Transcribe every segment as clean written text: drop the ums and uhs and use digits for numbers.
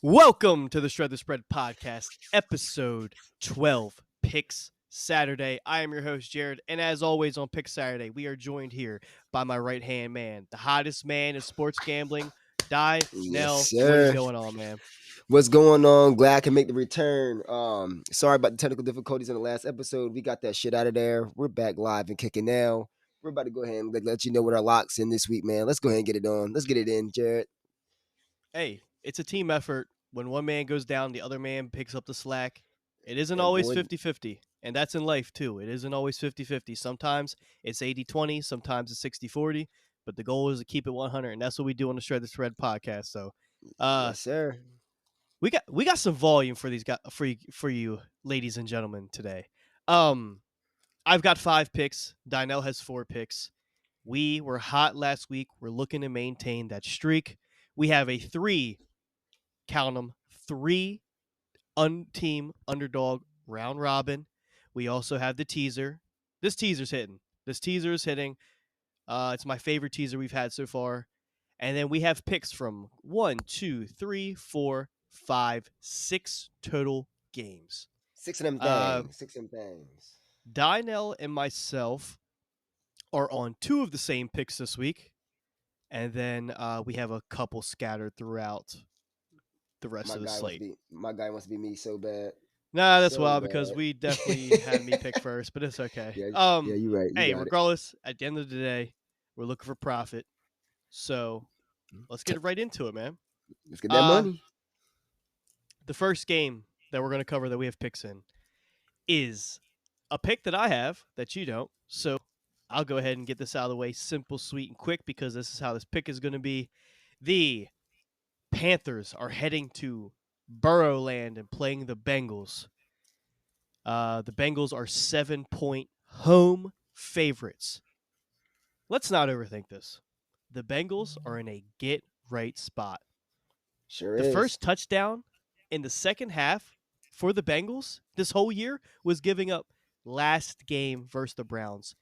Welcome to the Shred the Spread podcast, episode 12, Picks Saturday. I am your host, Jared, and as always on Picks Saturday, we are joined here by my right-hand man, the hottest man in sports gambling, Yes, Nell. What is sir. going on, man? What's going on? Glad I can make the return. Sorry about the technical difficulties in the last episode. We got that shit out of there. We're back live and kicking now. We're about to go ahead and let you know what our locks in this week, man. Let's go ahead and get it on. Let's get it in, Jared. Hey, it's a team effort. When one man goes down, the other man picks up the slack. It isn't And always boy, 50-50, and that's in life too. It isn't always 50-50. Sometimes it's 80-20, sometimes it's 60-40, but the goal is to keep it 100, and that's what we do on the Shred the Spread podcast. So, yes, sir. we got some volume for these guys for you ladies and gentlemen today. I've got 5 picks. Dynell has 4 picks. We were hot last week. We're looking to maintain that streak. We have a 3, count them, 3 team underdog round robin. We also have the teaser. This teaser's hitting. This teaser is hitting. It's my favorite teaser we've had so far. And then we have picks from 1, 2, 3, 4, 5, 6 total games. 6 of them Uh, things. 6 of them things. Dynell and myself are on 2 of the same picks this week. And then we have a couple scattered throughout the rest of the slate. My guy wants to be me so bad. Nah, that's So wild bad. because we definitely had me pick first, but it's okay. Yeah, you're right. You Hey, got it. regardless, at the end of the day, we're looking for profit. So let's get right into it, man. Let's get that money. The first game that we're going to cover that we have picks in is a pick that I have that you don't. So I'll go ahead and get this out of the way simple, sweet, and quick because this is how this pick is going to be. The Panthers are heading to Burrowland and playing the Bengals. The Bengals are 7-point home favorites. Let's not overthink this. The Bengals are in a get right spot. Sure The is. first touchdown in the second half for the Bengals this whole year was giving up last game versus the Browns.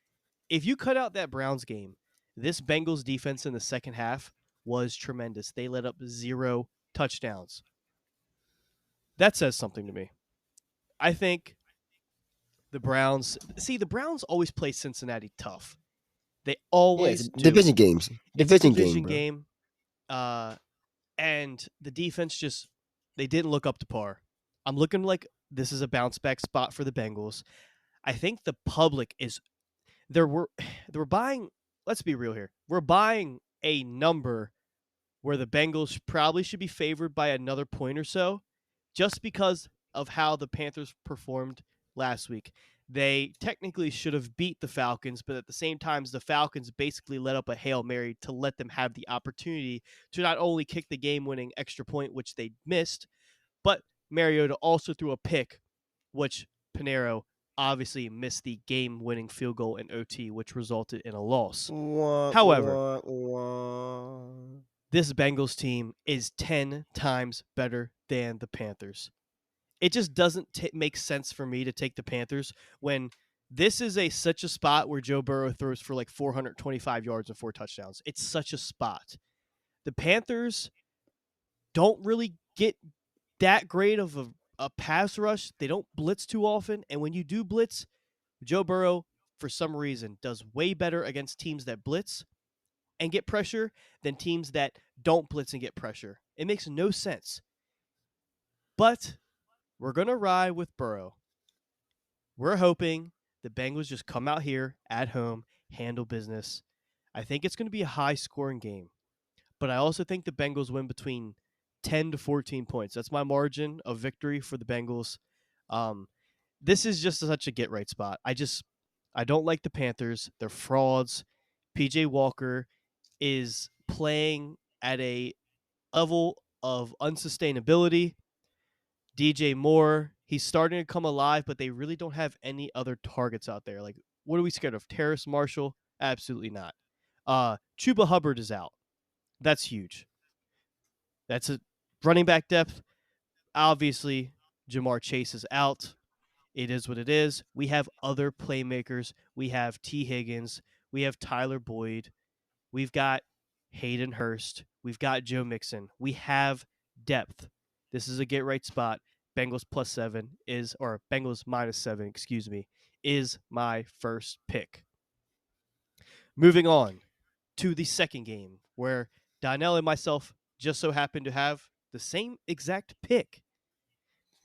If you cut out that Browns game, this Bengals defense in the second half was tremendous. They let up 0 touchdowns. That says something to me. I think the Browns always play Cincinnati tough. They always do. Division games. Division game. And the defense they didn't look up to par. I'm looking like this is a bounce back spot for the Bengals. I think the public we're buying, let's be real here. We're buying a number where the Bengals probably should be favored by another point or so just because of how the Panthers performed last week. They technically should have beat the Falcons, but at the same time, the Falcons basically let up a Hail Mary to let them have the opportunity to not only kick the game-winning extra point, which they missed, but Mariota also threw a pick, which Pinheiro obviously missed the game-winning field goal in OT, which resulted in a loss. However, this Bengals team is 10 times better than the Panthers. It just doesn't make sense for me to take the Panthers when this is such a spot where Joe Burrow throws for like 425 yards and 4 touchdowns. It's such a spot. The Panthers don't really get that great of a pass rush. They don't blitz too often. And when you do blitz, Joe Burrow, for some reason, does way better against teams that blitz and get pressure than teams that don't blitz and get pressure. It makes no sense. But we're going to ride with Burrow. We're hoping the Bengals just come out here at home, handle business. I think it's going to be a high-scoring game. But I also think the Bengals win between 10 to 14 points. That's my margin of victory for the Bengals. This is just such a get-right spot. I don't like the Panthers. They're frauds. PJ Walker is playing at a level of unsustainability. DJ Moore, he's starting to come alive, but they really don't have any other targets out there. Like, what are we scared of? Terrace Marshall? Absolutely not. Chuba Hubbard is out. That's huge. That's a running back depth. Obviously, Jamar Chase is out. It is what it is. We have other playmakers. We have T. Higgins. We have Tyler Boyd. We've got Hayden Hurst. We've got Joe Mixon. We have depth. This is a get right spot. Bengals +7 is, or Bengals -7, excuse me, is my first pick. Moving on to the second game, where Donnell and myself just so happen to have the same exact pick.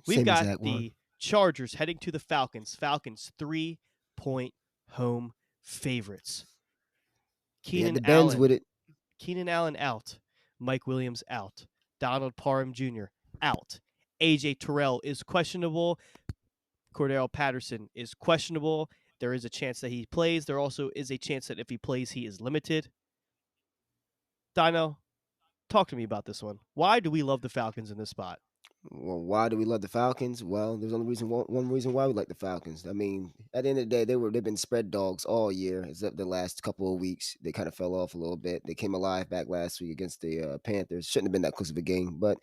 We've Same got exact one. the Chargers heading to the Falcons. Falcons 3-point home favorites. They had Keenan the Benz with Allen. it. Keenan Allen out. Mike Williams out. Donald Parham Jr. out. AJ Terrell is questionable. Cordell Patterson is questionable. There is a chance that he plays. There also is a chance that if he plays, he is limited. Dino, talk to me about this one. Why do we love the Falcons in this spot? Well, why do we love the Falcons? Well, there's only one reason why we like the Falcons. I mean, at the end of the day, they've been spread dogs all year, except the last couple of weeks. They kind of fell off a little bit. They came alive back last week against the Panthers. Shouldn't have been that close of a game, but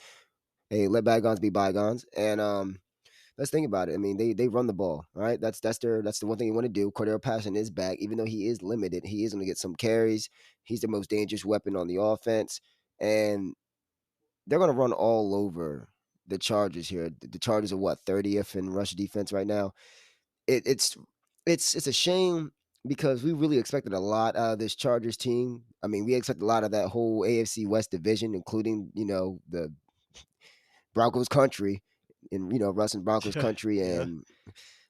hey, let bygones be bygones. And let's think about it. I mean, they run the ball, all right? That's the one thing you want to do. Cordell Patterson is back, even though he is limited. He is going to get some carries. He's the most dangerous weapon on the offense, and they're going to run all over the Chargers here. The Chargers are what 30th in rush defense right now. It, it's it's a shame because we really expected a lot out of this Chargers team. I mean, we expected a lot of that whole AFC West division, including the Broncos country, and Russ and Broncos country, Yeah. and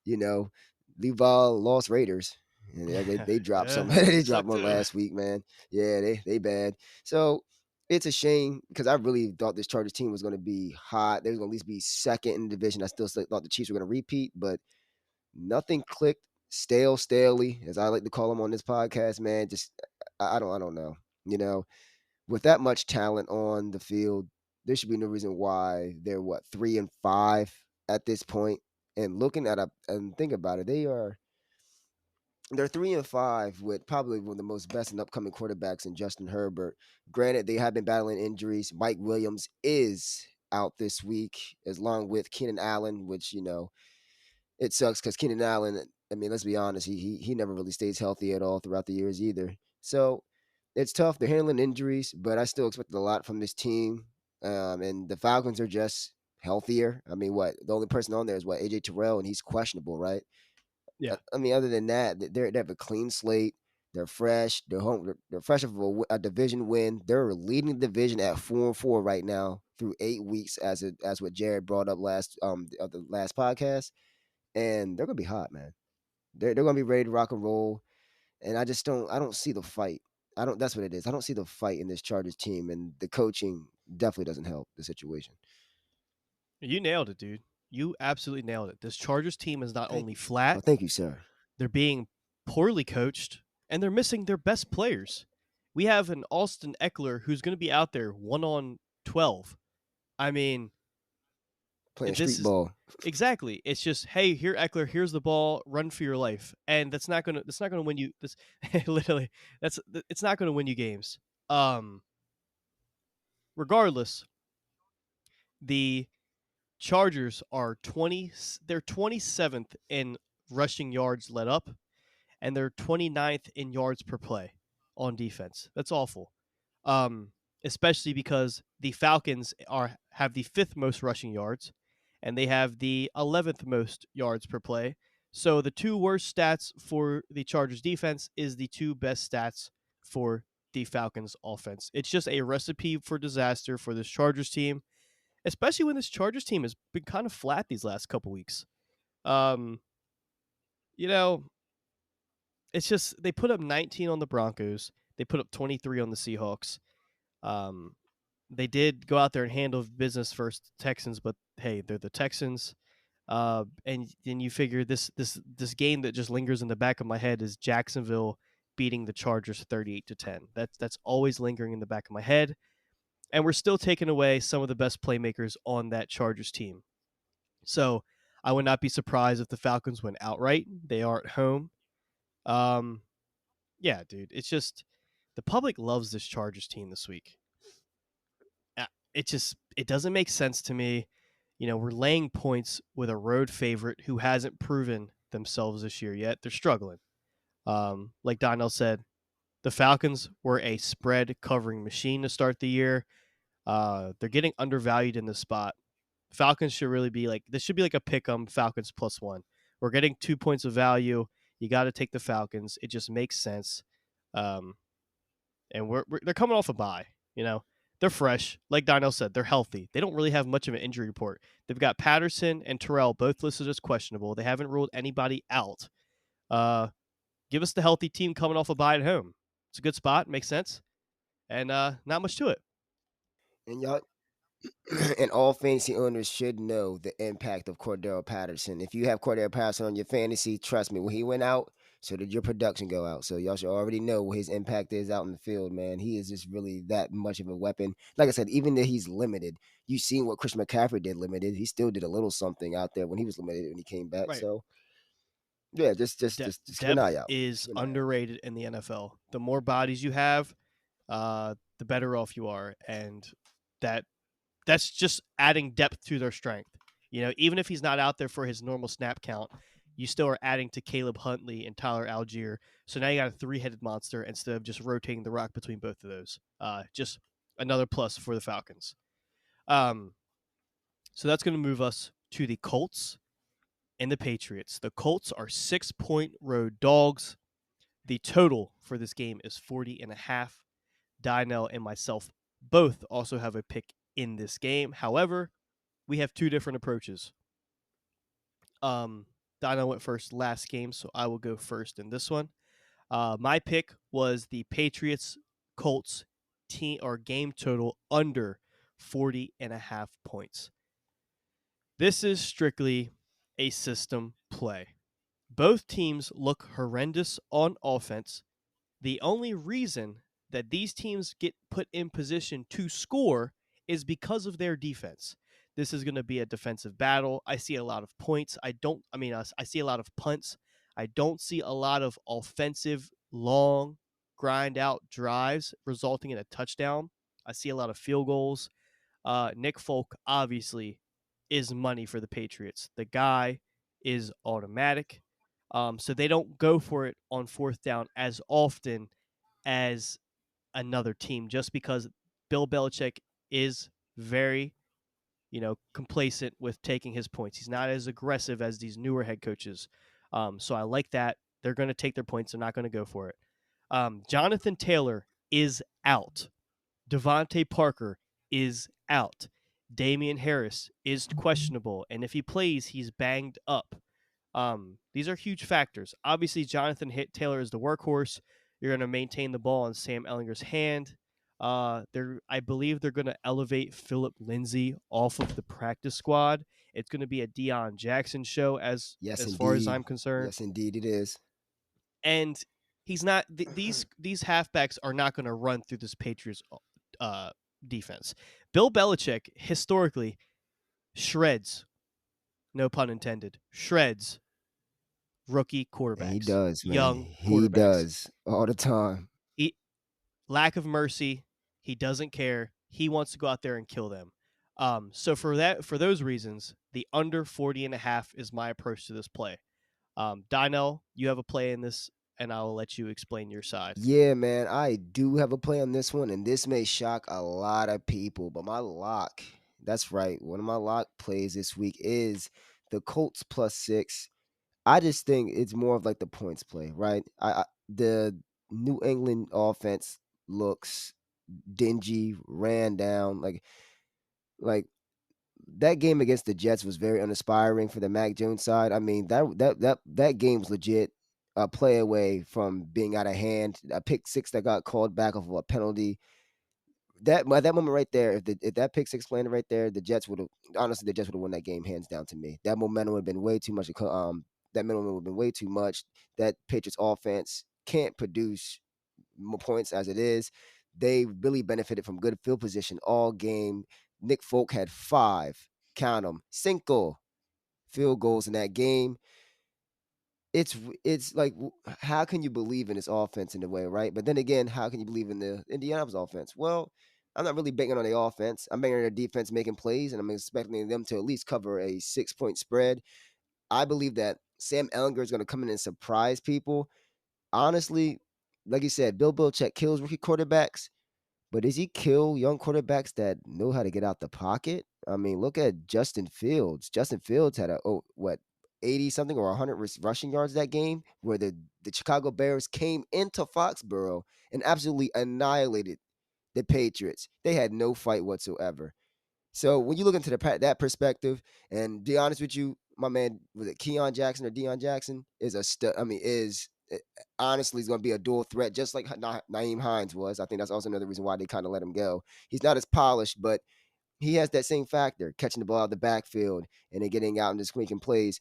you know Leval lost Raiders. And they dropped some. Yeah, They they dropped suck one too. last week, man. Yeah, they bad. So it's a shame because I really thought this Chargers team was going to be hot. They was going to at least be second in the division. I still thought the Chiefs were going to repeat, but nothing clicked. Staley, as I like to call them on this podcast, man. Just I don't know. You know, with that much talent on the field, there should be no reason why they're 3-5 at this point. And looking at and think about it, they're 3-5 with probably one of the most best and upcoming quarterbacks in Justin Herbert. Granted, they have been battling injuries. Mike Williams is out this week, as long with Keenan Allen, which it sucks because Keenan Allen. I mean, let's be honest, he never really stays healthy at all throughout the years either. So it's tough. They're handling injuries, but I still expected a lot from this team. And the Falcons are just healthier. I mean, what the only person on there is AJ Terrell, and he's questionable, right? Yeah. I mean, other than that, they have a clean slate. They're fresh. They're home. They're fresh off of a division win. They're leading the division at 4-4 right now through 8 weeks, as what Jared brought up the last podcast, and they're gonna be hot, man. They're gonna be ready to rock and roll, and I don't see the fight. I don't. That's what it is. I don't see the fight in this Chargers team, and the coaching definitely doesn't help the situation. You nailed it, dude. You absolutely nailed it. This Chargers team is not Thank only you. flat, Oh, thank you, sir. they're being poorly coached, and they're missing their best players. We have an Austin Eckler who's going to be out there 1-on-12. I mean, Playing this street is ball. exactly. It's just, hey, here Eckler, here's the ball, run for your life, and that's not gonna win you. This literally, it's not gonna win you games. Um, Regardless, the Chargers are 20. They're 27th in rushing yards let up, and they're 29th in yards per play on defense. That's awful. Um, Especially because the Falcons have the fifth most rushing yards, and they have the 11th most yards per play. So the two worst stats for the Chargers defense is the two best stats for the Falcons offense. It's just a recipe for disaster for this Chargers team, especially when this Chargers team has been kind of flat these last couple weeks. Um, you know, it's just they put up 19 on the Broncos, they put up 23 on the Seahawks. Um, they did go out there and handle business first Texans, but hey, they're the Texans. And then you figure this game that just lingers in the back of my head is Jacksonville beating the Chargers 38-10. That's always lingering in the back of my head. And we're still taking away some of the best playmakers on that Chargers team. So I would not be surprised if the Falcons went outright. They are at home. Um, yeah, dude, it's just the public loves this Chargers team this week. It doesn't make sense to me. We're laying points with a road favorite who hasn't proven themselves this year yet. They're struggling. Like Donnell said, the Falcons were a spread covering machine to start the year. They're getting undervalued in this spot. Falcons should really be like, this should be like a pick 'em Falcons +1. We're getting 2 points of value. You got to take the Falcons. It just makes sense. Um, and they're coming off a bye. You know, they're fresh. Like Donnell said, they're healthy. They don't really have much of an injury report. They've got Patterson and Terrell both listed as questionable. They haven't ruled anybody out. Give us the healthy team coming off a bye at home. It's a good spot. Makes sense. And not much to it. And y'all, and all fantasy owners should know the impact of Cordero Patterson. If you have Cordero Patterson on your fantasy, trust me, when he went out, so did your production go out. So y'all should already know what his impact is out in the field, man. He is just really that much of a weapon. Like I said, even though he's limited, you've seen what Christian McCaffrey did limited. He still did a little something out there when he was limited when he came back. Right. So yeah, just keep an eye Depth out. is Keep an eye out. underrated in the NFL. The more bodies you have, the better off you are, and that's just adding depth to their strength. You know, even if he's not out there for his normal snap count, you still are adding to Caleb Huntley and Tyler Algier. So now you got a three-headed monster instead of just rotating the rock between both of those. Just another plus for the Falcons. So that's going to move us to the Colts and the Patriots. The Colts are 6-point road dogs. The total for this game is 40.5. Dynell and myself both also have a pick in this game. However, we have two different approaches. Dynell went first last game, so I will go first in this one. My pick was the Patriots Colts team or game total under 40.5 points. This is strictly a system play. Both teams look horrendous on offense. The only reason that these teams get put in position to score is because of their defense. This is going to be a defensive battle. I see a lot of points. I see a lot of punts. I don't see a lot of offensive, long, grind out drives resulting in a touchdown. I see a lot of field goals. Nick Folk obviously is money for the Patriots. The guy is automatic. So they don't go for it on fourth down as often as another team just because Bill Belichick is very, complacent with taking his points. He's not as aggressive as these newer head coaches. So I like that. They're going to take their points. They're not going to go for it. Jonathan Taylor is out. Devontae Parker is out. Damian Harris is questionable. And if he plays, he's banged up. These are huge factors. Obviously, Jonathan Taylor is the workhorse. You're going to maintain the ball in Sam Ellinger's hand. I believe they're going to elevate Philip Lindsay off of the practice squad. It's going to be a Deion Jackson show as far as I'm concerned. Yes, indeed, it is. And he's not. These halfbacks are not going to run through this Patriots defense. Bill Belichick historically shreds, no pun intended, shreds rookie quarterbacks. He does, man. Young He quarterbacks. does all the time. Lack of mercy. He doesn't care. He wants to go out there and kill them. So for those reasons, the under 40.5 is my approach to this play. Dynell, you have a play in this, and I'll let you explain your side. Yeah, man, I do have a play on this one, and this may shock a lot of people, but my lock, that's right, one of my lock plays this week is the Colts +6. I just think it's more of like the points play, right? The New England offense looks dingy, ran down, like that game against the Jets was very uninspiring for the Mac Jones side. I mean, that game was legit a play away from being out of hand. A pick six that got called back off of a penalty. That moment right there, if that pick six landed right there, the Jets would have won that game hands down to me. That momentum would have been way too much. That momentum would have been way too much. That Patriots offense can't produce more points as it is. They really benefited from good field position all game. Nick Folk had 5, count them, cinco field goals in that game. It's like, how can you believe in this offense in a way, right? But then again, how can you believe in the Indianapolis offense? Well, I'm not really banking on the offense. I'm banking on their defense making plays, and I'm expecting them to at least cover a 6-point spread. I believe that Sam Ellinger is going to come in and surprise people. Honestly, like you said, Bill Belichick kills rookie quarterbacks, but does he kill young quarterbacks that know how to get out the pocket? I mean, look at Justin Fields. Justin Fields had 80 something or 100 rushing yards that game, where the Chicago Bears came into Foxborough and absolutely annihilated the Patriots. They had no fight whatsoever. So when you look into that perspective, and to be honest with you, my man, was it Keon Jackson or Deion Jackson, is a stud. I mean, honestly is going to be a dual threat, just like Naeem Hines was. I think that's also another reason why they kind of let him go. He's not as polished, but he has that same factor, catching the ball out of the backfield and then getting out and just making plays.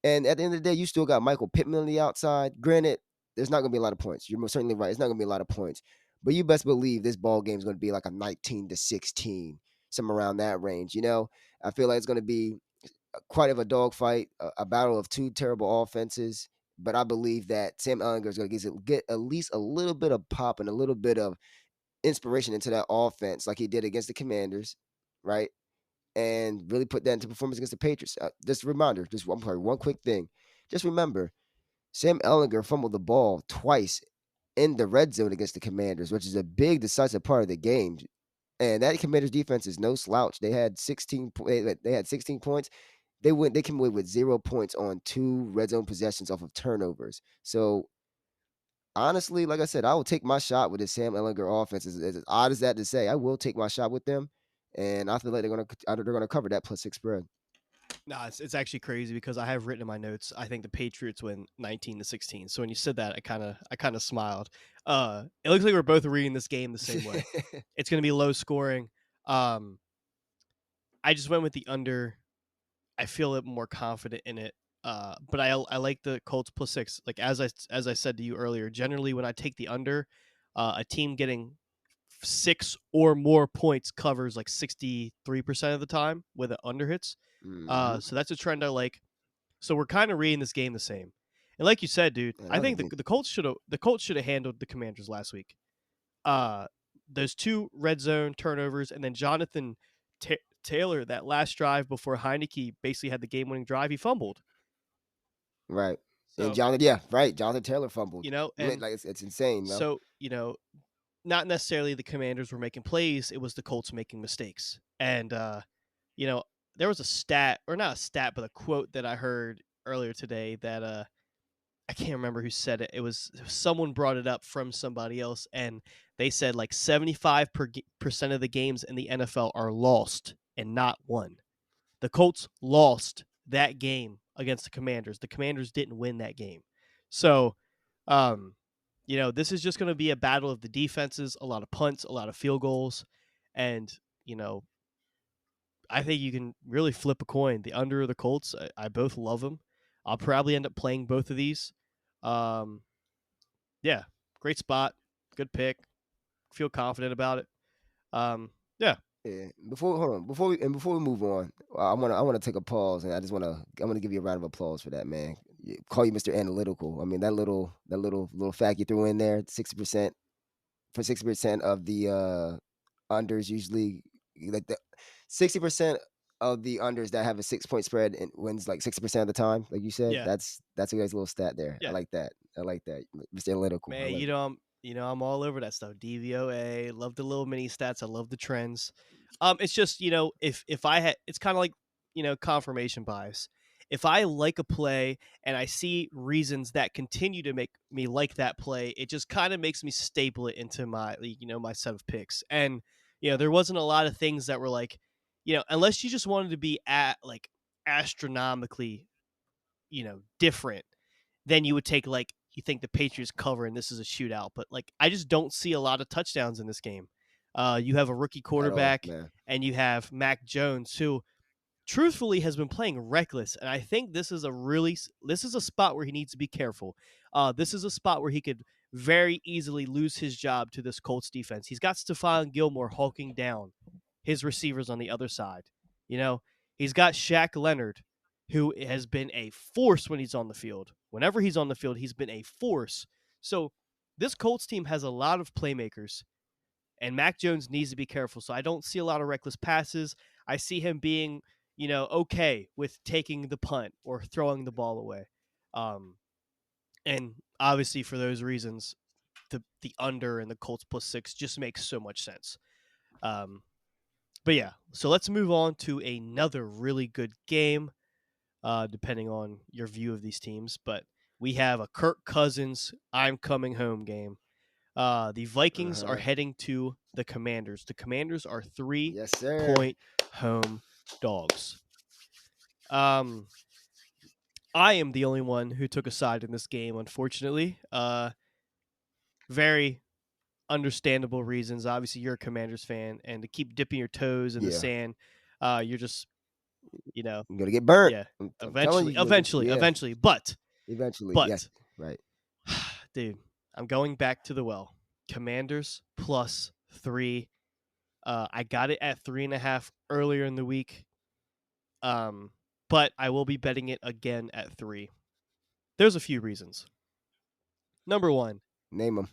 And at the end of the day, you still got Michael Pittman on the outside. Granted, there's not going to be a lot of points. You're most certainly right. It's not going to be a lot of points. But you best believe this ball game is going to be like a 19-16, somewhere around that range. I feel like it's going to be quite of a dogfight, a battle of two terrible offenses. But I believe that Sam Ehlinger is going to get at least a little bit of pop and a little bit of inspiration into that offense, like he did against the Commanders, right? And really put that into performance against the Patriots. Just a reminder, I'm sorry, one quick thing. Just remember, Sam Ehlinger fumbled the ball twice in the red zone against the Commanders, which is a big decisive part of the game. And that Commanders defense is no slouch. They had 16. They had 16 points. They came away with 0 points on 2 red zone possessions off of turnovers. So honestly, like I said, I will take my shot with this Sam Ehlinger offense. As odd as that to say, I will take my shot with them, and I feel like they're gonna cover that +6 spread. No, it's actually crazy because I have written in my notes. I think the Patriots win 19-16. So when you said that, I kind of smiled. It looks like we're both reading this game the same way. It's going to be low scoring. Um, I just went with the under. I feel a little more confident in it. But I like the Colts +6. Like as I said to you earlier, generally when I take the under, a team getting 6 or more points covers like 63% of the time with it under hits. Mhm. So that's a trend I like. So we're kind of reading this game the same. And like you said, dude, I Another think thing, the Colts should have handled the Commanders last week. Uh, those 2 red zone turnovers, and then Jonathan Taylor, that last drive before Heineke basically had the game winning drive, he fumbled. right? And So Jonathan Taylor fumbled. and Like it's insane, man. so not necessarily the Commanders were making plays; it was the Colts making mistakes. And you know, there was a stat, or not a stat, but a quote that I heard earlier today that I can't remember who said it. It was someone brought it up from somebody else, and they said like 75% of the games in the NFL are lost and not won. The Colts lost that game against the Commanders. The Commanders didn't win that game. So, um, this is just going to be a battle of the defenses, a lot of punts, a lot of field goals, and you know, I think you can really flip a coin. The under or the Colts, I both love them. I'll probably end up playing both of these. Um, yeah, great spot, good pick. Feel confident about it. Yeah, Yeah. Before we move on, I wanna take a pause, and I wanna give you a round of applause for that, man. Call you Mr. Analytical. I mean that little fact you threw in there, 60% for 60% of the unders usually, like the 60% of the unders that have a 6 point spread and wins like 60% of the time, like you said. yeah, That's a nice little stat there. I yeah. like that. I like that. Mr. Analytical. I Man, love it. I'm all over that stuff. DVOA, love the little mini stats. I love the trends. It's just if I had, it's kind of like confirmation bias. If I like a play and I see reasons that continue to make me like that play, it just kind of makes me staple it into my my set of picks. And there wasn't a lot of things that were like, unless you just wanted to be at like astronomically different, then you would take like you think the Patriots cover and this is a shootout. But like I just don't see a lot of touchdowns in this game. You have a rookie At all, quarterback man. and you have Mac Jones who truthfully has been playing reckless, and I think this is a spot where he needs to be careful. This is a spot where he could very easily lose his job to this Colts defense. He's got Stephon Gilmore hulking down his receivers on the other side. You know, he's got Shaq Leonard, who has been a force when he's on the field. Whenever he's on the field, he's been a force. So this Colts team has a lot of playmakers, and Mac Jones needs to be careful. So I don't see a lot of reckless passes. I see him being, okay with taking the punt or throwing the ball away. Um, and obviously for those reasons, the under and the Colts +6 just makes so much sense. Um, But yeah, so let's move on to another really good game, depending on your view of these teams. But we have a Kirk Cousins "I'm coming home" game. The Vikings are Uh-huh. heading to the Commanders. The Commanders are three Yes, sir. point home dogs. I am the only one who took a side in this game, unfortunately. Very understandable reasons. Obviously, you're a Commanders fan, and to keep dipping your toes in the Yeah. sand, you're just, you know, You're gonna get burnt. yeah. I'm telling Eventually, you, eventually, yeah. eventually, but, Eventually, yeah. but, Right. dude, I'm going back to the well. Commanders plus 3. I got it at 3.5 earlier in the week. But I will be betting it again at 3. There's a few reasons. Number one, Name them.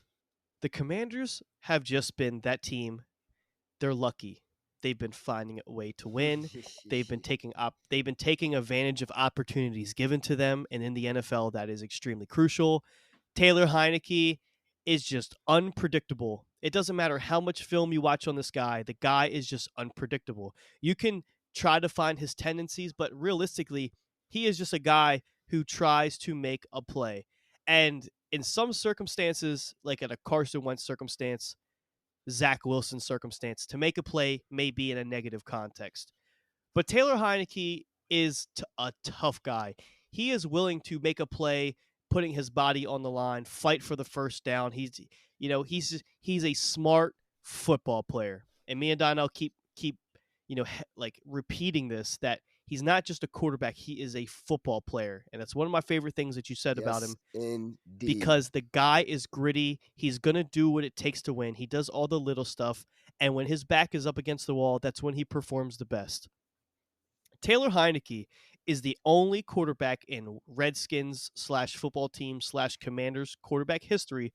the Commanders have just been that team. They're lucky. They've been finding a way to win. They've been taking advantage of opportunities given to them, and in the NFL, that is extremely crucial. Taylor Heineke is just unpredictable. It doesn't matter how much film you watch on this guy; the guy is just unpredictable. You can try to find his tendencies, but realistically, he is just a guy who tries to make a play. And in some circumstances, like at a Carson Wentz circumstance, Zach Wilson circumstance, to make a play may be in a negative context. But Taylor Heineke is a tough guy. He is willing to make a play, putting his body on the line, fight for the first down. He's a smart football player. And me and Donnell keep like repeating this, that he's not just a quarterback, he is a football player. And that's one of my favorite things that you said about Yes, him, indeed. because the guy is gritty. He's going to do what it takes to win. He does all the little stuff. And when his back is up against the wall, that's when he performs the best. Taylor Heineke is the only quarterback in Redskins / football team / Commanders quarterback history.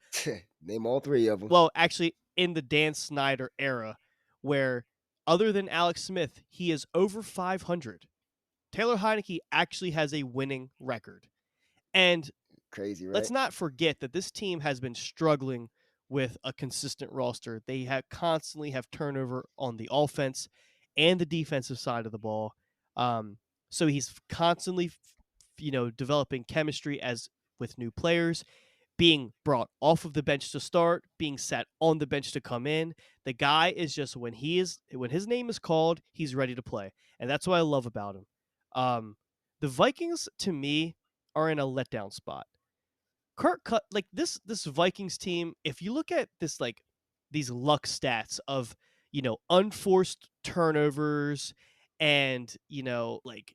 Name all three of them. Well, actually, in the Dan Snyder era, where other than Alex Smith, he is over 500. Taylor Heineke actually has a winning record. And Crazy, let's right? not forget that this team has been struggling with a consistent roster. They constantly have turnover on the offense and the defensive side of the ball. So he's constantly, developing chemistry as with new players, being brought off of the bench to start, being sat on the bench to come in. The guy is just, when his name is called, he's ready to play, and that's what I love about him. The Vikings, to me, are in a letdown spot. Kirk Cut like this Vikings team, if you look at this, like these luck stats of, unforced turnovers and, like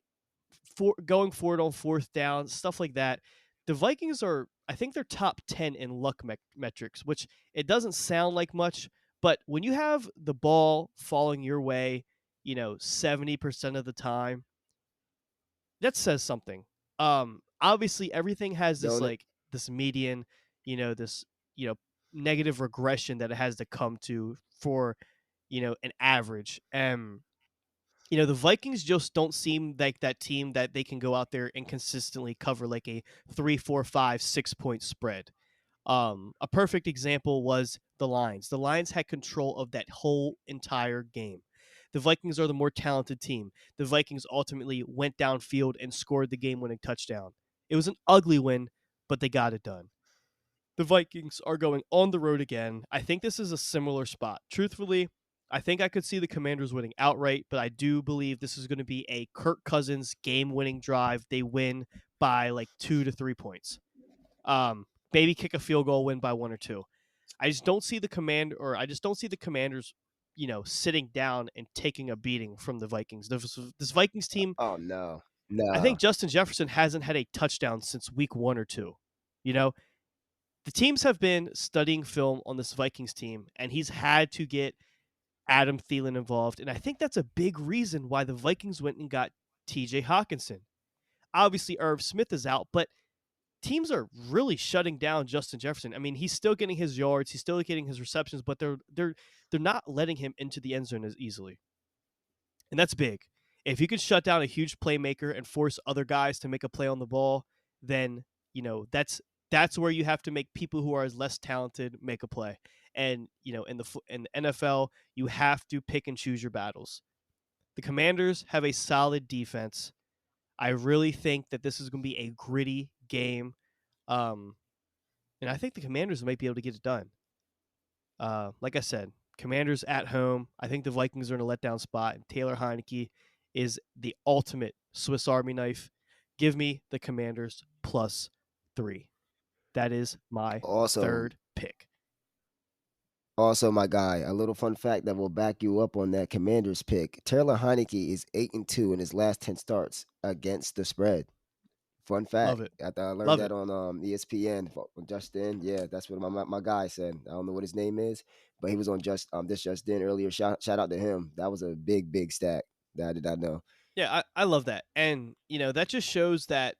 going forward on fourth down, stuff like that, the Vikings are, I think they're top 10 in luck metrics, which it doesn't sound like much, but when you have the ball falling your way, 70% of the time, that says something. Obviously everything has this, Don't it? like this median, this, negative regression that it has to come to for, an average. The Vikings just don't seem like that team that they can go out there and consistently cover like a 3, 4, 5, 6 point spread. A perfect example was the Lions. The Lions had control of that whole entire game. The Vikings are the more talented team. The Vikings ultimately went downfield and scored the game-winning touchdown. It was an ugly win, but they got it done. The Vikings are going on the road again. I think this is a similar spot. Truthfully, I think I could see the Commanders winning outright, but I do believe this is going to be a Kirk Cousins game-winning drive. They win by like 2 to 3 points. Maybe kick a field goal, win by 1 or 2. I just don't see the Commanders, sitting down and taking a beating from the Vikings. This Vikings team, Oh no. I think No. Justin Jefferson hasn't had a touchdown since week 1 or 2. You know, the teams have been studying film on this Vikings team, and he's had to get Adam Thielen involved, and I think that's a big reason why the Vikings went and got TJ Hawkinson. Obviously, Irv Smith is out, but teams are really shutting down Justin Jefferson. I mean, he's still getting his yards, he's still getting his receptions, but they're not letting him into the end zone as easily. And that's big. If you can shut down a huge playmaker and force other guys to make a play on the ball, then, that's where you have to make people who are less talented make a play. And, in the NFL, you have to pick and choose your battles. The Commanders have a solid defense. I really think that this is going to be a gritty game. And I think the Commanders might be able to get it done. Like I said, Commanders at home. I think the Vikings are in a letdown spot, and Taylor Heineke is the ultimate Swiss Army knife. Give me the Commanders +3. That is my Also, third pick. Also, my guy, a little fun fact that will back you up on that Commanders pick. Taylor Heineke is 8-2 in his last 10 starts against the spread. Fun Love fact. it. I thought I learned Love that it. on ESPN. Justin, yeah, that's what my guy said. I don't know what his name is, but he was on this Justin earlier. Shout out to him. That was a big stat that I did not know. Yeah, I love that. And, that just shows that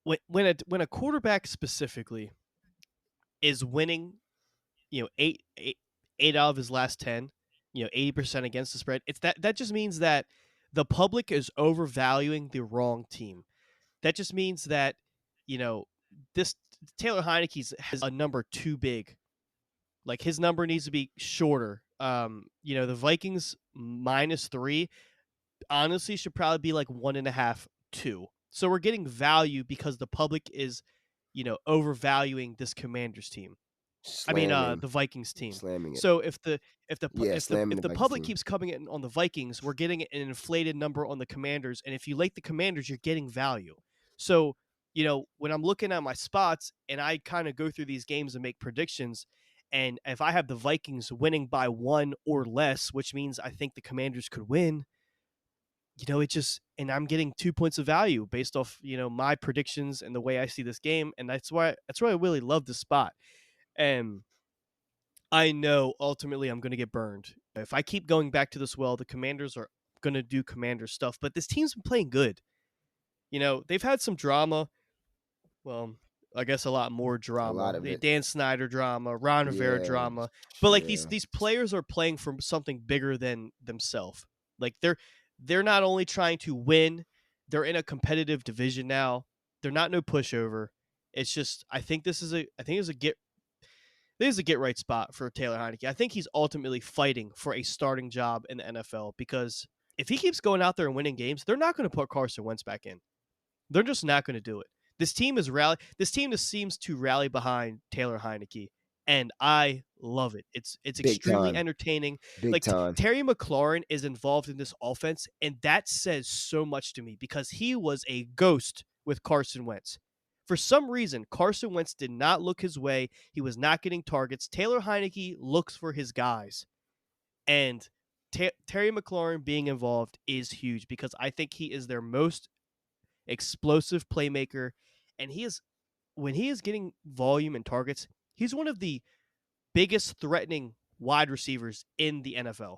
when a quarterback specifically is winning, eight out of his last 10, 80% against the spread, it's that just means that the public is overvaluing the wrong team. That just means that, you know, this Taylor Heineke's has a number too big. Like his number needs to be shorter. The Vikings -3 honestly should probably be like 1.5, 2. So we're getting value because the public is, overvaluing this Commanders team. I mean, Slamming, the Vikings team. slamming it. So if Yeah, slamming if the the Vikings public team. keeps coming in on the Vikings, we're getting an inflated number on the Commanders, and if you like the Commanders, you're getting value. So, when I'm looking at my spots and I kind of go through these games and make predictions, and if I have the Vikings winning by 1 or less, which means I think the Commanders could win, and I'm getting 2 points of value based off, my predictions and the way I see this game, and that's why I really love this spot. And I know ultimately I'm going to get burned. If I keep going back to this well, the Commanders are going to do Commander stuff, but this team's been playing good. They've had some drama. Well, I guess a lot more A lot drama. of The it. Dan Snyder drama, Ron Rivera Yeah, drama. But like these yeah. these players are playing for something bigger than themselves. Like they're not only trying to win, they're in a competitive division now. They're not no pushover. It's just I think this is a get right spot for Taylor Heineke. I think he's ultimately fighting for a starting job in the NFL because if he keeps going out there and winning games, they're not going to put Carson Wentz back in. They're just not going to do it. This team just seems to rally behind Taylor Heineke, and I love it. It's Big extremely time. entertaining. Big Like time. Terry McLaurin is involved in this offense, and that says so much to me because he was a ghost with Carson Wentz. For some reason, Carson Wentz did not look his way. He was not getting targets. Taylor Heineke looks for his guys, and Terry McLaurin being involved is huge because I think he is their most explosive playmaker, and when he is getting volume and targets, he's one of the biggest threatening wide receivers in the NFL.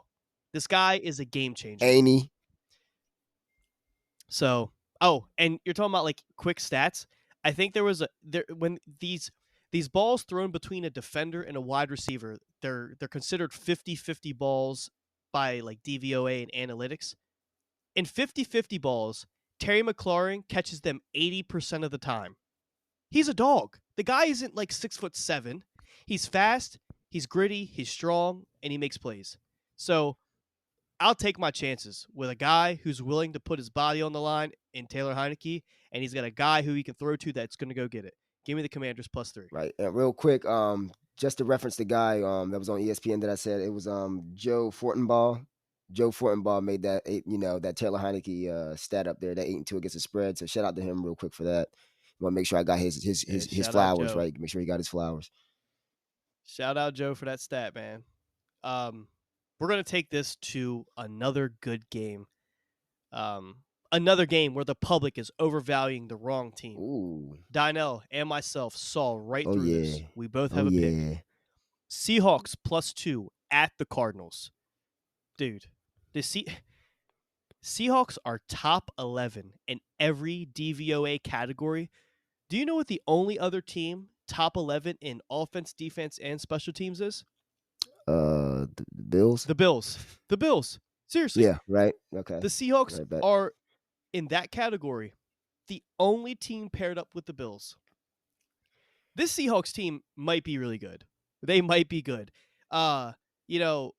This guy is a game changer. Ain't he? So, and you're talking about like quick stats. I think when these balls thrown between a defender and a wide receiver, they're considered 50-50 balls by like DVOA and analytics. In 50-50 balls, Terry McLaurin catches them 80% of the time. He's a dog. The guy isn't like 6'7". He's fast, he's gritty, he's strong, and he makes plays. So I'll take my chances with a guy who's willing to put his body on the line in Taylor Heineke, and he's got a guy who he can throw to that's going to go get it. Give me the Commanders +3. Right. Real quick, just to reference the guy that was on ESPN that I said, it was Joe Fortenbaugh. Joe Fortenbaugh made that Taylor Heineke stat up there, that 8-2 against the spread. So shout out to him real quick for that. Want to make sure I got his Shout out flowers Joe. right. Make sure he got his flowers. Shout out Joe for that stat, man. We're gonna take this to another good game. Another game where the public is overvaluing the wrong team. Ooh. Dynel and myself saw right Oh through yeah. this. We both Oh have a pick. yeah. Seahawks +2 at the Cardinals. Dude, the Seahawks are top 11 in every DVOA category. Do you know what the only other team top 11 in offense, defense, and special teams is? The Bills. The Bills. The Bills. Seriously. Yeah. Right. Okay. The Seahawks Right back. are in that category the only team paired up with the Bills. This Seahawks team might be really good. They might be good. You know,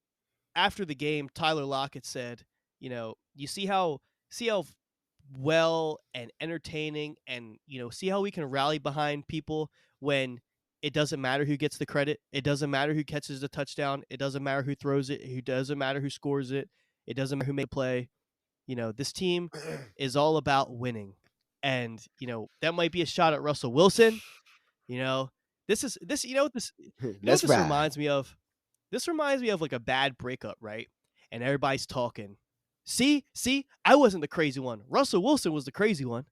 after the game, Tyler Lockett said, you see how well and entertaining, and see how we can rally behind people when it doesn't matter who gets the credit, it doesn't matter who catches the touchdown, it doesn't matter who throws it, it doesn't matter who scores it, it doesn't matter who made the play. This team is all about winning. And that might be a shot at Russell Wilson. This is this you know what this Let's this ride. reminds me of? This reminds me of like a bad breakup, right? And everybody's talking. See, I wasn't the crazy one. Russell Wilson was the crazy one.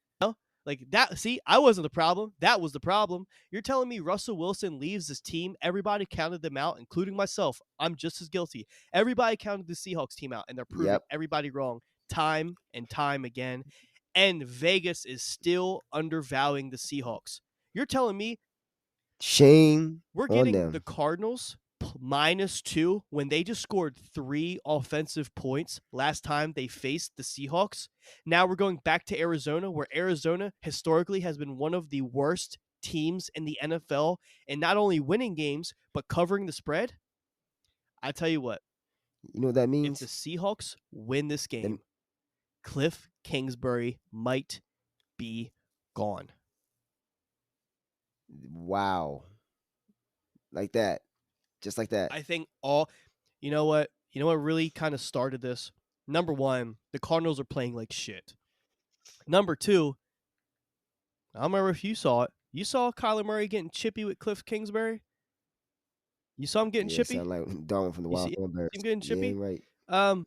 Like that. See, I wasn't the problem. That was the problem. You're telling me Russell Wilson leaves this team? Everybody counted them out, including myself. I'm just as guilty. Everybody counted the Seahawks team out, and they're proving Yep. everybody wrong time and time again. And Vegas is still undervaluing the Seahawks. You're telling me Shame we're on getting the them. Cardinals -2 when they just scored 3 offensive points last time they faced the Seahawks. Now we're going back to Arizona, where Arizona historically has been one of the worst teams in the NFL and not only winning games but covering the spread. I tell you what, You know what that if the means? Seahawks win this Them- game, Cliff Kingsbury might be gone. wow. Like that. Just like that. I think you know what really kind of started this? Number one, the Cardinals are playing like shit. Number two, I don't remember if you saw it. You saw Kyler Murray getting chippy with Cliff Kingsbury? You saw him getting Yeah, chippy? sound like Darwin from the You Wild see Thornberrys. him getting Yeah, chippy? right. Um,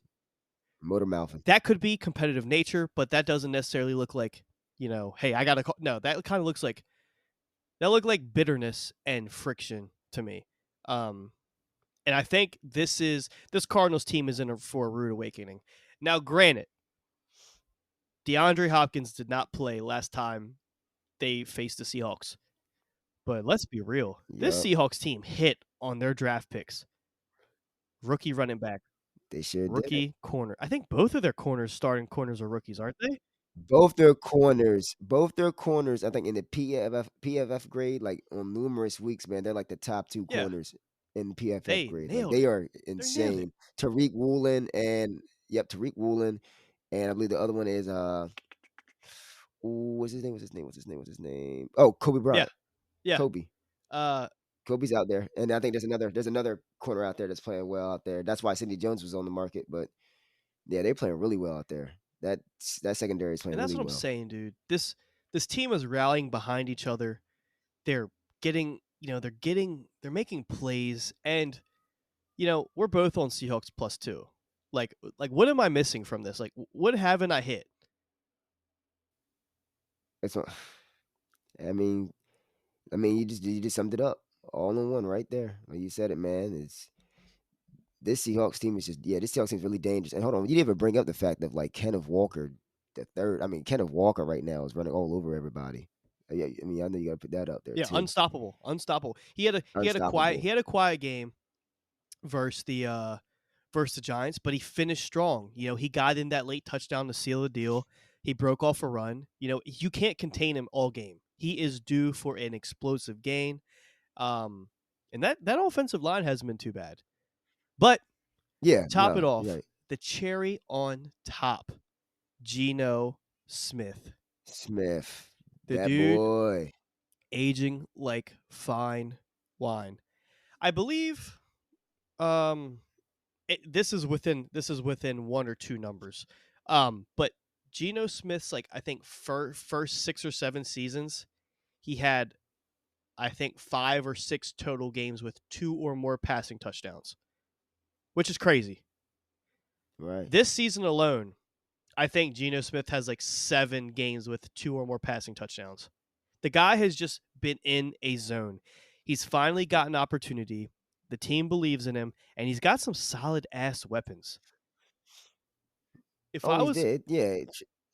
Motor mouthing. that could be competitive nature, but that doesn't necessarily look like, hey, I got to no, that kind of looks like bitterness and friction to me. And I think this Cardinals team is for a rude awakening. Now, granted, DeAndre Hopkins did not play last time they faced the Seahawks. But let's be real. This Yup. Seahawks team hit on their draft picks. Rookie running back, They sure did. rookie corner. I think both of their starting corners are rookies, aren't they? Both their corners, I think in the PFF grade, like on numerous weeks, man, they're like the top 2 Yeah. corners in the PFF They grade. Like nailed they it. are nailed it. insane. Tariq Woolen and Tariq Woolen, and I believe the other one is what's his name? Oh, Kobe Bryant. Yeah. Kobe. Uh, Kobe's out there, and I think there's another corner out there that's playing well out there. That's why Sidney Jones was on the market, but yeah, they're playing really well out there. That secondary is playing and that's really what I'm well. saying, dude. This team is rallying behind each other. They're getting, they're making plays, and we're both on Seahawks +2. Like what am I missing from this? Like, what haven't I hit? That's what, I mean, you just summed it up all in one right there. Like you said it, man. It's this Seahawks team is this Seahawks team is really dangerous. And hold on, you didn't even bring up the fact of like Kenneth Walker, the third. I mean, Kenneth Walker right now is running all over everybody. Yeah, I mean, I know you got to put that out there Yeah, too. unstoppable. He had a quiet game versus the Giants, but he finished strong. He got in that late touchdown to seal the deal. He broke off a run. You can't contain him all game. He is due for an explosive gain. And that offensive line hasn't been too bad. But Yeah, top it no, off, right. the cherry on top, Geno Smith. The that dude boy. aging like fine wine. I believe this is within 1 or 2 numbers. But Geno Smith's I think first 6 or 7 seasons, he had I think 5 or 6 total games with 2 or more passing touchdowns, which is crazy. Right. This season alone, I think Geno Smith has 7 games with 2 or more passing touchdowns. The guy has just been in a zone. He's finally got an opportunity. The team believes in him, and he's got some solid ass weapons. If I Always was did. Yeah.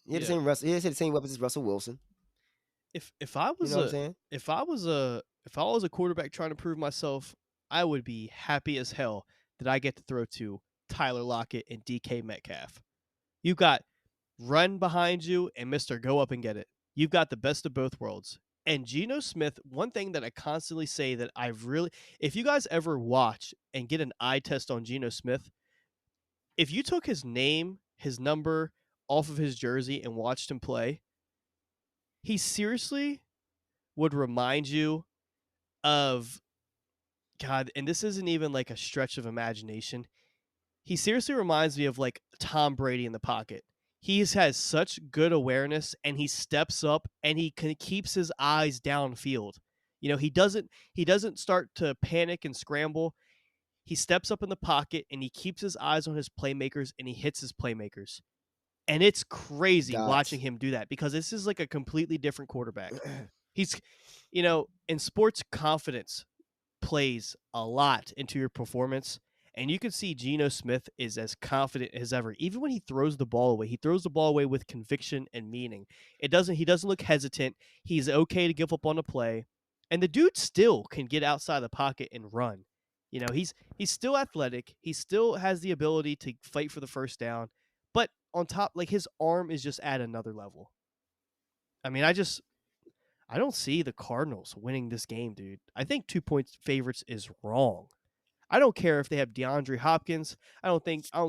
He had the same weapons as Russell Wilson. if I was You know what I'm saying? if I was a quarterback trying to prove myself, I would be happy as hell that I get to throw to Tyler Lockett and DK Metcalf. You've got run behind you and Mr. Go up and get it. You've got the best of both worlds. And Geno Smith, one thing that I constantly say that if you guys ever watch and get an eye test on Geno Smith, if you took his name, his number off of his jersey and watched him play, he seriously would remind you of God, and this isn't even like a stretch of imagination. He seriously reminds me of like Tom Brady in the pocket. He has such good awareness and he steps up and keeps his eyes downfield. He doesn't start to panic and scramble. He steps up in the pocket and he keeps his eyes on his playmakers and he hits his playmakers. And it's crazy watching Dots. him do that because this is like a completely different quarterback. He's in sports, confidence plays a lot into your performance. And you can see Geno Smith is as confident as ever. Even when he throws the ball away, he throws the ball away with conviction and meaning. He doesn't look hesitant. He's okay to give up on a play. And the dude still can get outside the pocket and run. He's still athletic. He still has the ability to fight for the first down. But on top, like his arm is just at another level. I mean, I don't see the Cardinals winning this game, dude. I think 2-point favorites is wrong. I don't care if they have DeAndre Hopkins. I don't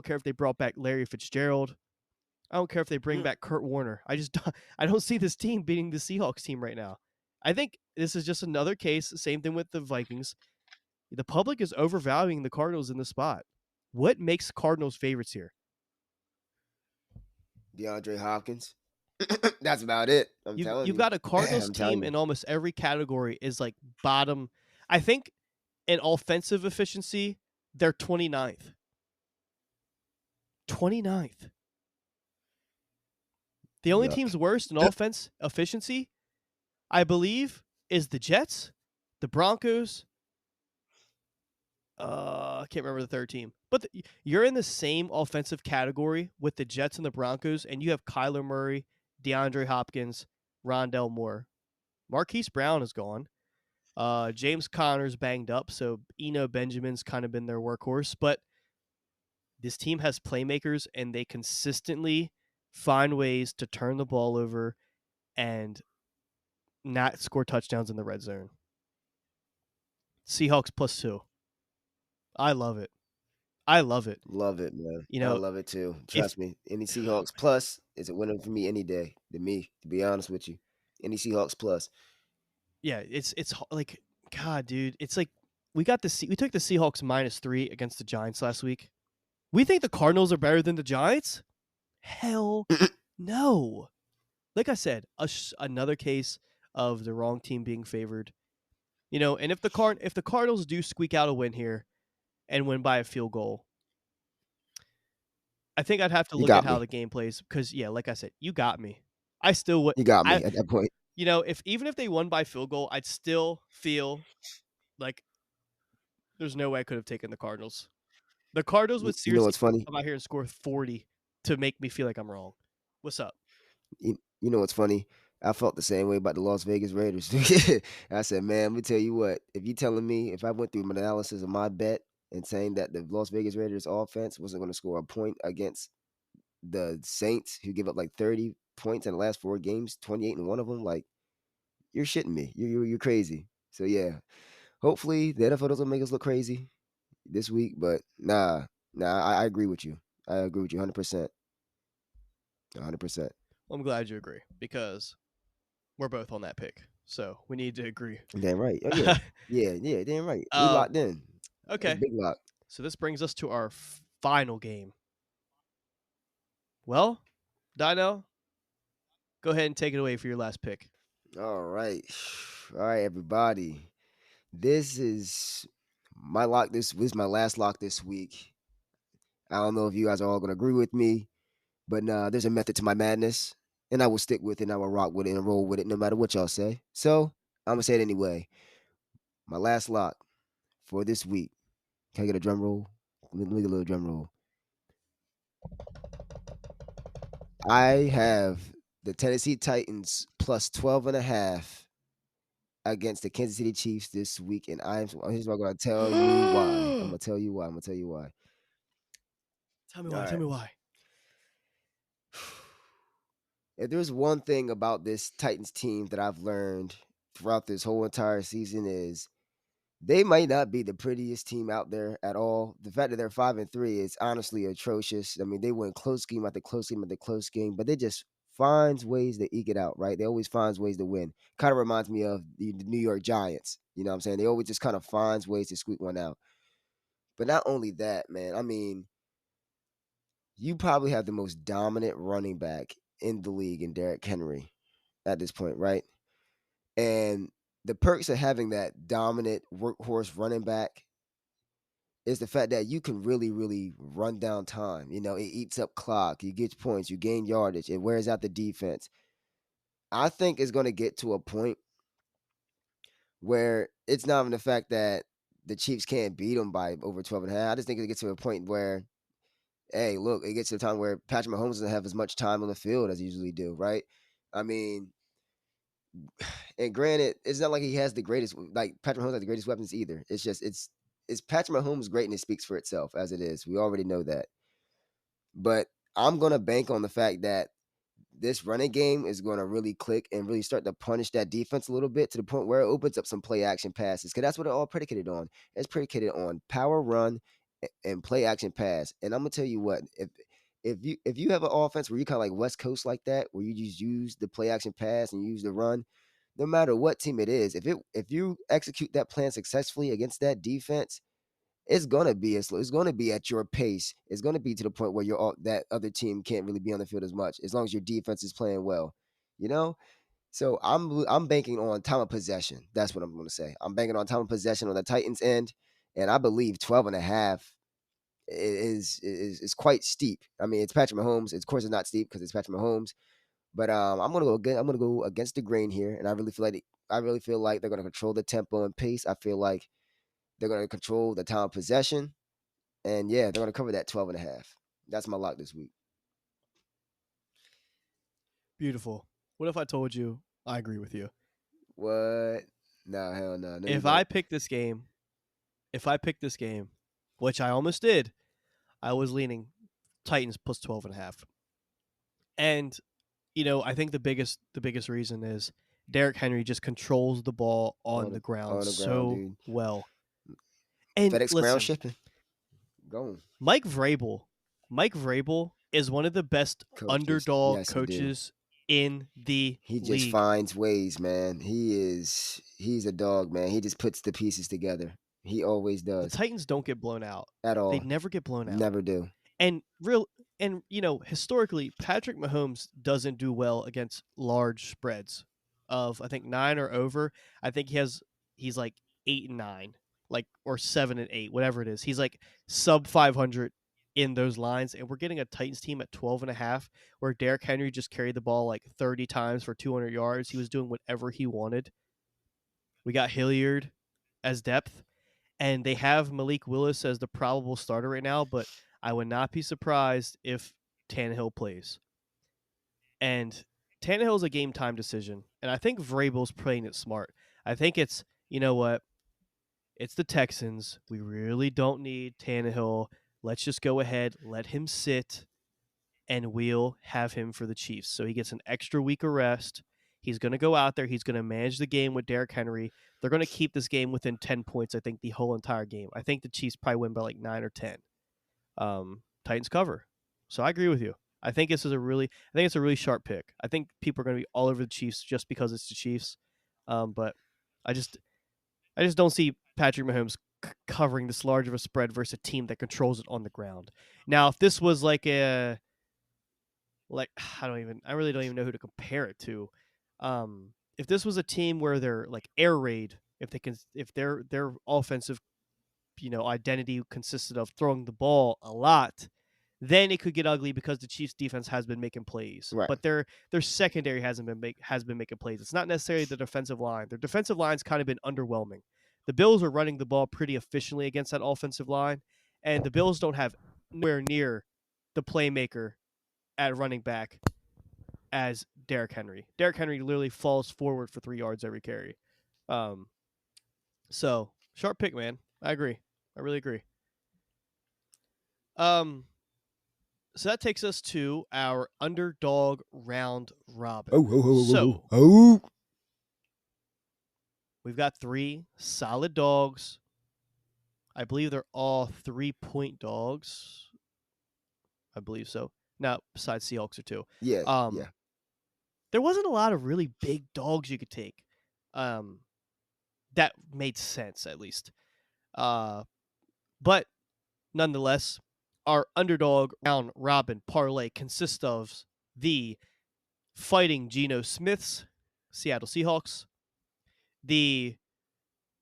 care if they brought back Larry Fitzgerald. I don't care if they bring back Kurt Warner. I don't see this team beating the Seahawks team right now. I think this is just another case, same thing with the Vikings. The public is overvaluing the Cardinals in this spot. What makes Cardinals favorites here? DeAndre Hopkins. That's about it. I'm telling You've you. got a Cardinals I'm telling team you. in almost every category is like bottom. I think in offensive efficiency, they're 29th. 29th. The only Yuck. teams worst in offense efficiency, I believe, is the Jets, the Broncos. I can't remember the third team. But you're in the same offensive category with the Jets and the Broncos, and you have Kyler Murray, DeAndre Hopkins, Rondell Moore. Marquise Brown is gone. James Conner's banged up, so Eno Benjamin's kind of been their workhorse. But this team has playmakers, and they consistently find ways to turn the ball over and not score touchdowns in the red zone. Seahawks +2. I love it. I love it. Love it, man. You I know, love it too. if Trust me. Any Seahawks plus is a winner for me any day. To be honest with you. Any Seahawks plus. yeah, it's like God, dude. It's like we took the Seahawks -3 against the Giants last week. We think the Cardinals are better than the Giants? Hell no. Like I said, another case of the wrong team being favored. And if the Cardinals do squeak out a win here and win by a field goal, I think I'd have to You look at got how me. the game plays because yeah, like I said, you got me. I still would You got I me at that point. if even if they won by field goal, I'd still feel like there's no way I could have taken the Cardinals. The Cardinals would You know seriously what's funny? come out here and score 40 to make me feel like I'm wrong. What's up? You know what's funny? I felt the same way about the Las Vegas Raiders. I said, man, let me tell you what. If you telling me if I went through an analysis of my bet and saying that the Las Vegas Raiders offense wasn't going to score a point against the Saints, who give up like 30 points in the last 4 games, 28 in one of them, like you're shitting me. You're crazy. So yeah, hopefully the NFL doesn't make us look crazy this week. But I agree with you. I agree with you 100%. 100%. Well, I'm glad you agree because we're both on that pick. So we need to agree. Damn right. Oh yeah. Yeah, damn right. We um, locked in. That's okay. big lock. So this brings us to our final game. Well, Dino, go ahead and take it away for your last pick. All right. All right, everybody. This is my lock. This was my last lock this week. I don't know if you guys are all gonna agree with me, but there's a method to my madness, and I will stick with it and I will rock with it and roll with it no matter what y'all say. So I'm gonna say it anyway. My last lock for this week. Can I get a drum roll? Let me get a little drum roll. I have the Tennessee Titans plus 12.5 against the Kansas City Chiefs this week, and here's what I'm gonna tell you why. I'm gonna tell you why. I'm gonna tell you why. Tell me All why. right. Tell me why. If there's one thing about this Titans team that I've learned throughout this whole entire season is they might not be the prettiest team out there at all. The fact that they're 5-3 is honestly atrocious. I mean, they win close game after close game after close game, but they just finds ways to eke it out, right? They always finds ways to win. Kind of reminds me of the New York Giants. You know what I'm saying? They always just kind of finds ways to squeak one out. But not only that, man. I mean, you probably have the most dominant running back in the league in Derrick Henry at this point, right? And the perks of having that dominant workhorse running back is the fact that you can really, really run down time. You know, it eats up clock, you get points, you gain yardage, it wears out the defense. I think it's going to get to a point where it's not even the fact that the Chiefs can't beat them by over 12 and a half. I just think it gets to a point where, hey, look, it gets to a time where Patrick Mahomes doesn't have as much time on the field as he usually do, right? I mean, and granted, it's not like he has the greatest, like Patrick Mahomes has the greatest weapons either. It's just it's Patrick Mahomes' greatness speaks for itself as it is. We already know that. But I'm gonna bank on the fact that this running game is going to really click and really start to punish that defense a little bit to the point where it opens up some play action passes because that's what it all predicated on. It's predicated on power run and play action pass. And I'm gonna tell you what, if you have an offense where you kind of like West Coast like that, where you just use the play action pass and use the run, no matter what team it is, if you execute that plan successfully against that defense, it's gonna be at your pace. It's gonna be to the point where that other team can't really be on the field as much as long as your defense is playing well. You know, so I'm banking on time of possession. That's what I'm going to say. I'm banking on time of possession on the Titans end, and I believe 12 and a half is quite steep. I mean, it's Patrick Mahomes. Of course, it's not steep because it's Patrick Mahomes. But I'm gonna go against the grain here, and I really feel like they're gonna control the tempo and pace. I feel like they're gonna control the time of possession. And yeah, they're going to cover that 12 and a half. That's my lock this week. Beautiful. What if I told you I agree with you? What? No, hell no. No, you If don't. I pick this game, if I pick this game, which I almost did, I was leaning Titans plus 12 and a half. And I think the biggest reason is Derrick Henry just controls the ball on the ground On the ground, so dude. well. And FedEx ground listen, shipping. Going. Mike Vrabel, Mike Vrabel is one of the best Coaches. underdog Yes, he do. coaches in the He just league. finds ways, man. He's a dog, man. He just puts the pieces together. He always The does. Titans don't get blown out. At They all. never get blown out. Never do. Historically, Patrick Mahomes doesn't do well against large spreads of I think 9 or over. I think he's like 8-9, like or 7-8, whatever it is. He's like sub 500 in those lines, and we're getting a Titans team at 12 and a half where Derrick Henry just carried the ball like 30 times for 200 yards. He was doing whatever he wanted. We got Hilliard as depth, and they have Malik Willis as the probable starter right now, but I would not be surprised if Tannehill plays. And Tannehill's a game time decision, and I think Vrabel's playing it smart. I think it's, you know what, it's the Texans. We really don't need Tannehill. Let's just go ahead, let him sit, and we'll have him for the Chiefs. So he gets an extra week of rest. He's going to go out there. He's going to manage the game with Derrick Henry. They're going to keep this game within 10 points, I think, the whole entire game. I think the Chiefs probably win by like 9 or 10. Titans cover. So I agree with you. I think it's a really sharp pick. I think people are going to be all over the Chiefs just because it's the Chiefs. But I just don't see Patrick Mahomes covering this large of a spread versus a team that controls it on the ground. Now, if this was like I really don't even know who to compare it to. If this was a team where they're like air raid, if their offensive, identity consisted of throwing the ball a lot, then it could get ugly because the Chiefs defense has been making plays. Right. But their secondary has been making plays. It's not necessarily the defensive line. Their defensive line's kind of been underwhelming. The Bills are running the ball pretty efficiently against that offensive line, and the Bills don't have nowhere near the playmaker at running back as Derrick Henry. Derrick Henry literally falls forward for 3 yards every carry. So sharp pick, man. I agree. I really agree. So that takes us to our underdog round robin. Oh. So We've got 3 solid dogs. I believe they're all 3-point dogs. I believe so. Now, besides Seahawks are 2. Yeah, Um, yeah. there wasn't a lot of really big dogs you could take. That made sense at least. But nonetheless, our underdog round robin parlay consists of the Fighting Geno Smiths, Seattle Seahawks, the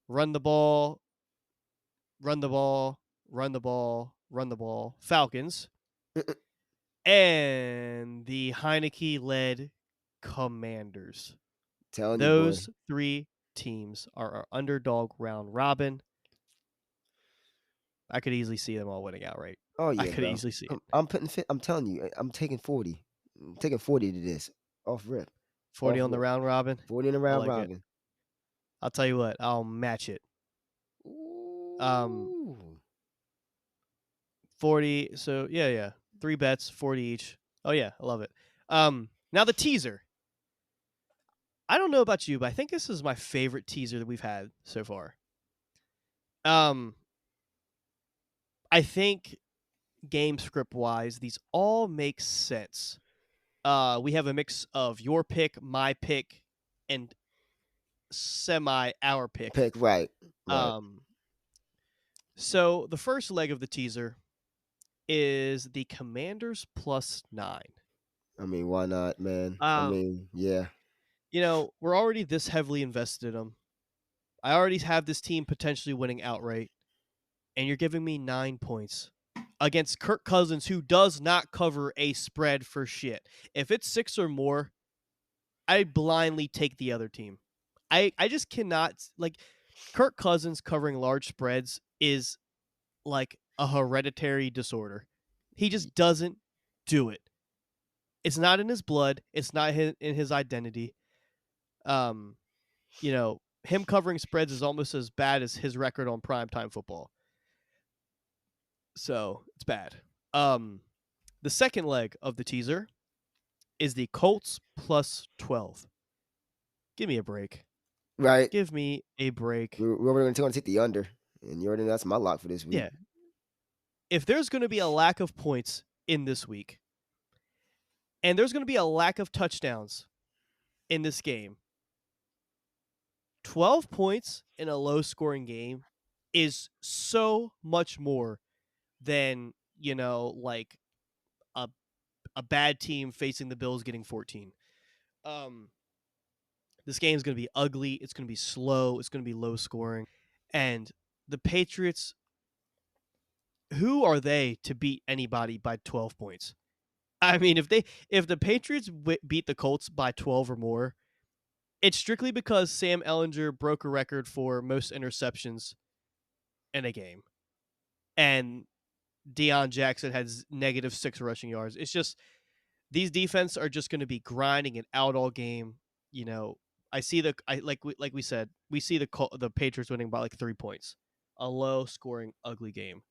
run the ball, run the ball, run the ball, run the ball Falcons, and the Heineke led Commanders. Telling you, boy. Those 3 teams are our underdog round robin. I could easily see them all winning outright. Oh I yeah, could bro. easily see it. I'm putting fit. I'm telling you, I'm taking 40. I'm taking 40 to this. Off rip. 40 Off on the rip. round robin. 40 in a I round like it. robin. I'll tell you what, I'll match it. Ooh. 40. So yeah. 3 bets, 40 each. Oh yeah, I love it. Now the teaser. I don't know about you, but I think this is my favorite teaser that we've had so far. I think game script wise, these all make sense. We have a mix of your pick, my pick, and semi our pick. Pick right. Right. So the first leg of the teaser is the Commanders +9. I mean, why not, man? I Um, mean, yeah. we're already this heavily invested in them. I already have this team potentially winning outright, and you're giving me 9 points against Kirk Cousins, who does not cover a spread for shit. If it's 6 or more, I blindly take the other team. I just cannot, like, Kirk Cousins covering large spreads is like a hereditary disorder. He just doesn't do it. It's not in his blood. It's not in his identity. Him covering spreads is almost as bad as his record on primetime football. So it's bad. The second leg of the teaser is the Colts +12. Give me a break. Right. Give me a break. We're going to take the under, and you already know that's my lock for this week. Yeah. If there's going to be a lack of points in this week, and there's going to be a lack of touchdowns in this game, 12 points in a low-scoring game is so much more than, like a bad team facing the Bills getting 14. This game is going to be ugly. It's going to be slow. It's going to be low scoring. And the Patriots, who are they to beat anybody by 12 points? I mean, if the Patriots beat the Colts by 12 or more, it's strictly because Sam Ellinger broke a record for most interceptions in a game, and Deion Jackson has -6 rushing yards. It's just these defense are just going to be grinding it out all game. I see like we said, we see the Patriots winning by like 3 points, a low scoring ugly game.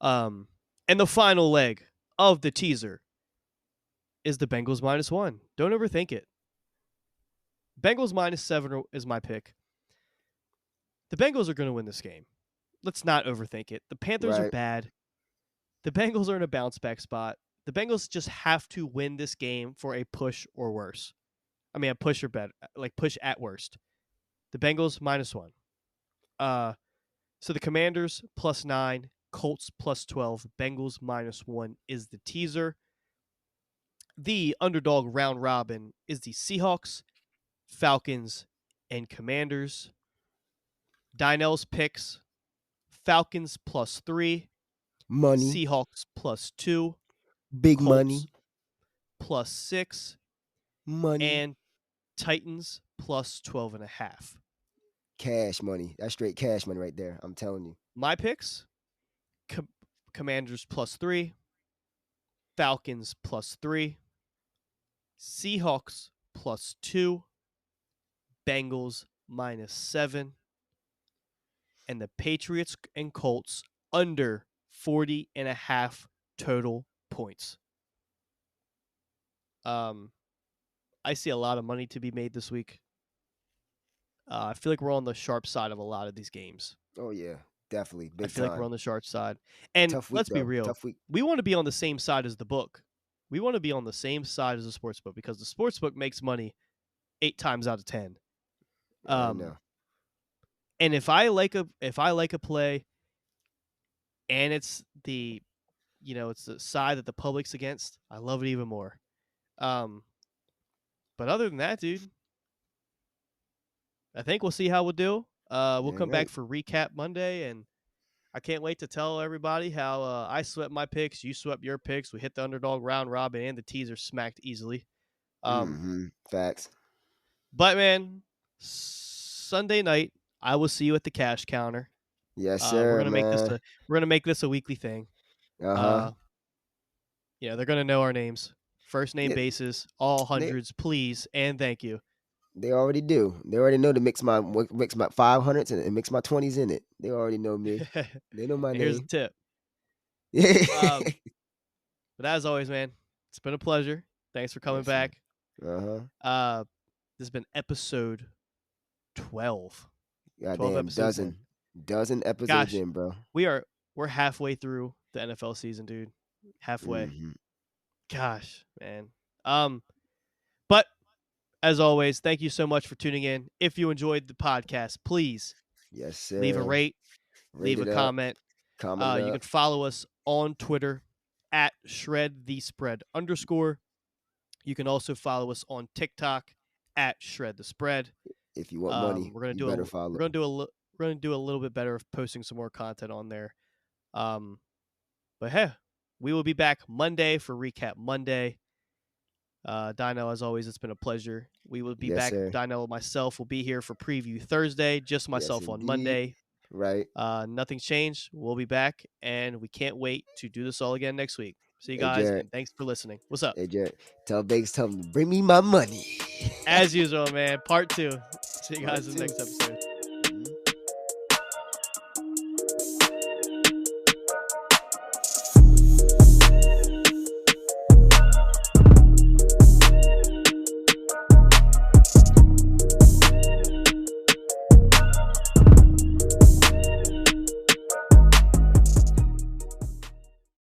And the final leg of the teaser is the Bengals -1. Don't overthink it. Bengals -7 is my pick. The Bengals are going to win this game. Let's not overthink it. The Panthers are Right. bad. The Bengals are in a bounce back spot. The Bengals just have to win this game for a push or worse. I mean, a push or better, like push at worst. The Bengals -1. So the Commanders +9, Colts +12, Bengals -1 is the teaser. The underdog round robin is the Seahawks, Falcons, and Commanders. Dynel's picks: Falcons +3, Money. Seahawks +2, Big Colts money. +6, Money. and Titans +12.5. Cash money. That's straight cash money right there. I'm telling you. My picks: Commanders +3, Falcons +3, Seahawks +2, Bengals -7, and the Patriots and Colts under 40.5 total points. I see a lot of money to be made this week. I feel like we're on the sharp side of a lot of these games. Oh yeah, definitely, I big feel like we're time. on the sharp side. And Tough week let's be though. real. Tough week. We want to be on the same side as the book. We want to be on the same side as the sports book because the sports book makes money 8 times out of 10. You already know. And if I like a play and it's it's the side that the public's against, I love it even more. But other than that, dude, I think we'll see how we'll do. We'll Yeah, come back right. for recap Monday, and I can't wait to tell everybody how I swept my picks, you swept your picks. We hit the underdog round robin, and the teaser smacked easily. Facts. But man, Sunday night, I will see you at the cash counter. Yes, We're sir, gonna make man. this a weekly thing. Uh-huh. They're gonna know our names, first name Yeah, basis, all they hundreds, please and thank you. they already do. They already know to mix my 500s and mix my 20s in it. They already know me. They know my Here's a name. tip. Yeah. But as always, man, it's been a pleasure. Thanks for coming Yes, sir. back. Uh-huh. This has been episode 12. 12 Goddamn episodes in. dozen episodes Gosh, in, bro. we're halfway through the NFL season, dude. Halfway. Mhm. Gosh, man. But as always, thank you so much for tuning in. If you enjoyed the podcast, please Yes, sir. leave a rate, Rate leave a it up. comment. Comment it You up. can follow us on Twitter at @ShredTheSpread_. You can also follow us on TikTok at ShredTheSpread. If you want money, We're gonna you do better a follow. we're gonna do a we're gonna do a little bit better of posting some more content on there. But hey, we will be back Monday for recap Monday. Dino, as always, it's been a pleasure. We will be Yes, back. sir. Dino, myself will be here for preview Thursday. Just Yes, myself on indeed. Monday. Right. Nothing's changed. We'll be back, and we can't wait to do this all again next week. See you Hey, guys, Jared. and thanks for listening. What's up? Hey, Jared. Tell Vegas, tell him to bring me my money. As usual, man. Part 2. See you Part guys in the next two. episode.